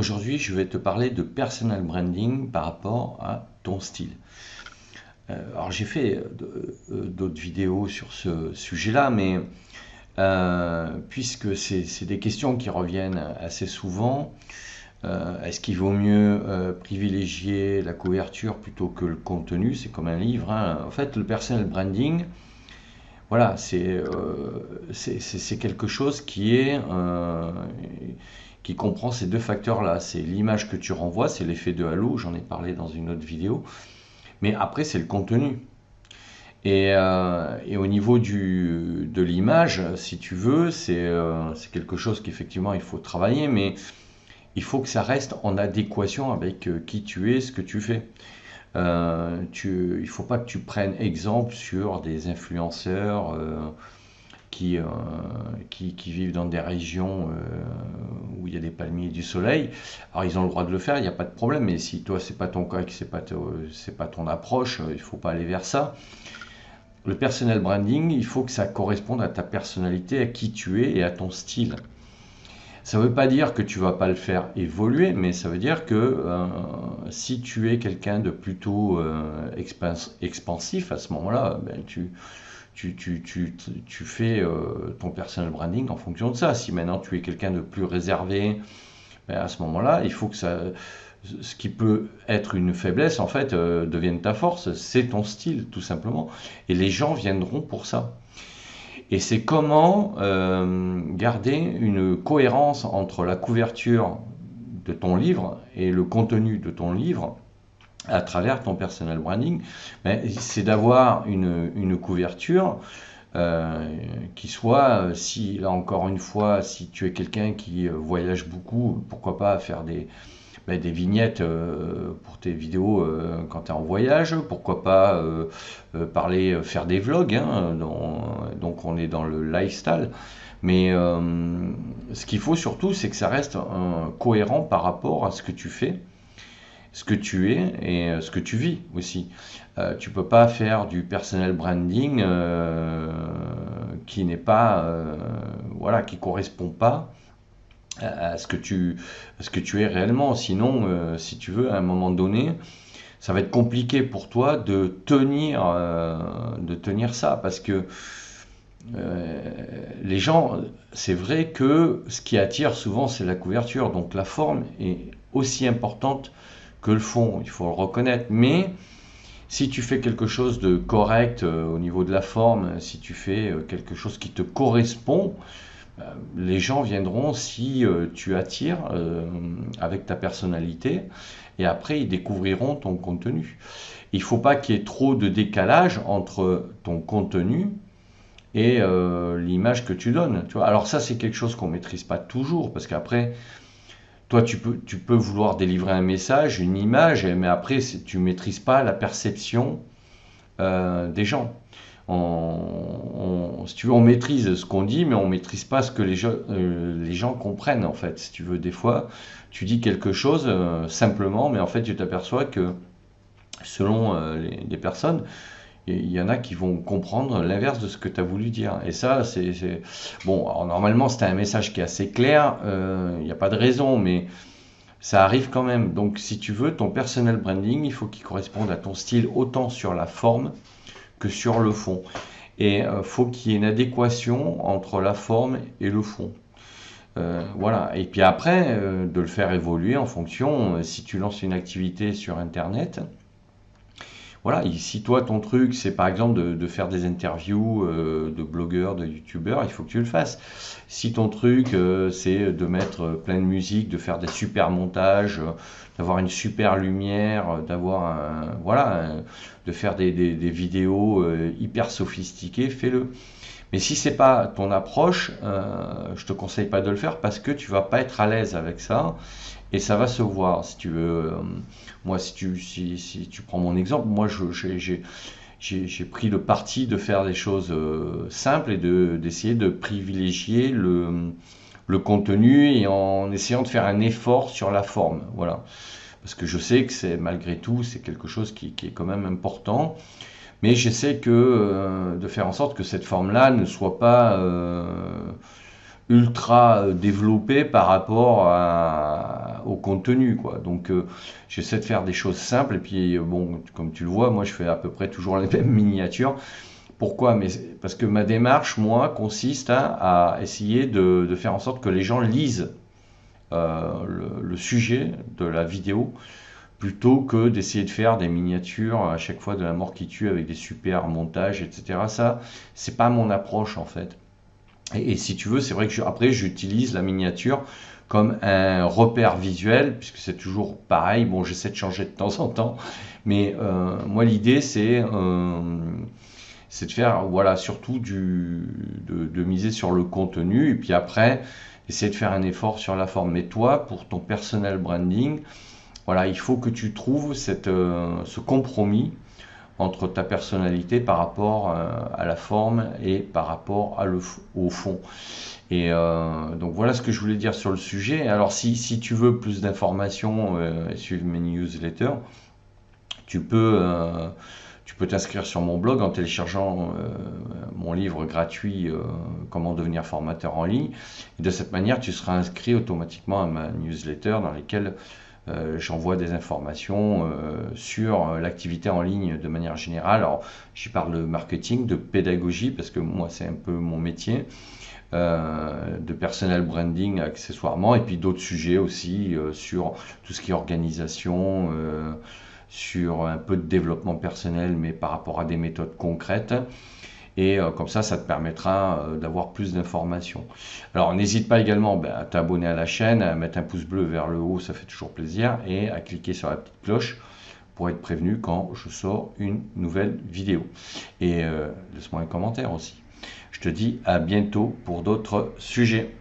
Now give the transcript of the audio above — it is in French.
Aujourd'hui, je vais te parler de personal branding par rapport à ton style. Alors, j'ai fait d'autres vidéos sur ce sujet-là, mais puisque c'est des questions qui reviennent assez souvent, est-ce qu'il vaut mieux privilégier la couverture plutôt que le contenu? C'est comme un livre, hein. En fait, le personal branding, voilà, c'est quelque chose qui comprend ces deux facteurs-là. C'est l'image que tu renvoies, c'est l'effet de halo, j'en ai parlé dans une autre vidéo. Mais après, c'est le contenu. Et au niveau de l'image, si tu veux, c'est quelque chose qu'effectivement il faut travailler, mais il faut que ça reste en adéquation avec qui tu es, ce que tu fais. Il ne faut pas que tu prennes exemple sur des influenceurs qui, euh, qui vivent dans des régions où il y a des palmiers et du soleil. Alors ils ont le droit de le faire, il n'y a pas de problème, mais si toi c'est pas ton cas, que c'est pas ton approche, il ne faut pas aller vers ça. Le personal branding, il faut que ça corresponde à ta personnalité, à qui tu es et à ton style. Ça ne veut pas dire que tu vas pas le faire évoluer, mais ça veut dire que si tu es quelqu'un de plutôt expansif, à ce moment-là, ben, tu fais ton personal branding en fonction de ça. Si maintenant tu es quelqu'un de plus réservé, ben, à ce moment-là, il faut que ce qui peut être une faiblesse, en fait, devienne ta force. C'est ton style, tout simplement. Et les gens viendront pour ça. Et c'est comment garder une cohérence entre la couverture de ton livre et le contenu de ton livre à travers ton personal branding. Ben, c'est d'avoir une couverture qui soit, si là encore une fois, si tu es quelqu'un qui voyage beaucoup, pourquoi pas faire des vignettes pour tes vidéos quand tu es en voyage, pourquoi pas faire des vlogs, hein, donc on est dans le lifestyle. Mais ce qu'il faut surtout, c'est que ça reste cohérent par rapport à ce que tu fais, ce que tu es et ce que tu vis aussi. Tu peux pas faire du personal branding qui n'est pas, voilà, qui correspond pas à ce que tu es réellement. Sinon, si tu veux, à un moment donné, ça va être compliqué pour toi de tenir ça, parce que les gens, c'est vrai que ce qui attire souvent, c'est la couverture. Donc la forme est aussi importante que le fond, il faut le reconnaître. Mais si tu fais quelque chose de correct au niveau de la forme, si tu fais quelque chose qui te correspond, les gens viendront si tu attires avec ta personnalité, et après ils découvriront ton contenu. Il ne faut pas qu'il y ait trop de décalage entre ton contenu et l'image que tu donnes. Tu vois. Alors ça, c'est quelque chose qu'on ne maîtrise pas toujours, parce qu'après, toi, tu peux vouloir délivrer un message, une image, mais après, tu ne maîtrises pas la perception des gens. Si tu veux, on maîtrise ce qu'on dit, mais on ne maîtrise pas ce que les gens comprennent, en fait. Si tu veux, des fois, tu dis quelque chose simplement, mais en fait, tu t'aperçois que selon les personnes, il y en a qui vont comprendre l'inverse de ce que tu as voulu dire. Et ça, bon, alors, normalement, c'était un message qui est assez clair, il n'y a pas de raison, mais ça arrive quand même. Donc, si tu veux, ton personal branding, il faut qu'il corresponde à ton style, autant sur la forme que sur le fond. Et faut qu'il y ait une adéquation entre la forme et le fond. Voilà. Et puis après, de le faire évoluer en fonction, si tu lances une activité sur Internet, voilà, et si toi ton truc c'est par exemple de faire des interviews de blogueurs, de youtubeurs, il faut que tu le fasses. Si ton truc c'est de mettre plein de musique, de faire des super montages, d'avoir une super lumière, de faire des vidéos hyper sophistiquées, fais-le. Mais si c'est pas ton approche, je te conseille pas de le faire parce que tu vas pas être à l'aise avec ça et ça va se voir. Si tu veux, moi, si tu prends mon exemple, moi, j'ai pris le parti de faire des choses simples et d'essayer de privilégier le contenu et en essayant de faire un effort sur la forme. Voilà. Parce que je sais que c'est malgré tout, c'est quelque chose qui est quand même important. Mais j'essaie de faire en sorte que cette forme-là ne soit pas ultra développé par rapport au contenu, quoi. Donc j'essaie de faire des choses simples et puis bon, comme tu le vois, moi je fais à peu près toujours les mêmes miniatures. Pourquoi? Mais parce que ma démarche, moi, consiste à essayer de faire en sorte que les gens lisent le sujet de la vidéo plutôt que d'essayer de faire des miniatures à chaque fois de la mort qui tue avec des super montages, etc. Ça, c'est pas mon approche en fait. Et si tu veux, c'est vrai que après, j'utilise la miniature comme un repère visuel, puisque c'est toujours pareil. Bon, j'essaie de changer de temps en temps, mais moi, l'idée, c'est de faire, voilà, surtout de miser sur le contenu, et puis après, essayer de faire un effort sur la forme. Mais toi, pour ton personal branding, voilà, il faut que tu trouves ce compromis entre ta personnalité par rapport à la forme et par rapport au fond. Et donc voilà ce que je voulais dire sur le sujet. Alors si tu veux plus d'informations et suivre mes newsletters, tu peux tu peux t'inscrire sur mon blog en téléchargeant mon livre gratuit Comment devenir formateur en ligne. Et de cette manière, tu seras inscrit automatiquement à ma newsletter dans laquelle j'envoie des informations sur l'activité en ligne de manière générale. Alors, j'y parle de marketing, de pédagogie, parce que moi, c'est un peu mon métier, de personal branding accessoirement, et puis d'autres sujets aussi sur tout ce qui est organisation, sur un peu de développement personnel, mais par rapport à des méthodes concrètes. Et comme ça te permettra d'avoir plus d'informations. Alors n'hésite pas également à t'abonner à la chaîne, à mettre un pouce bleu vers le haut, ça fait toujours plaisir, et à cliquer sur la petite cloche pour être prévenu quand je sors une nouvelle vidéo. Et laisse-moi un commentaire aussi. Je te dis à bientôt pour d'autres sujets.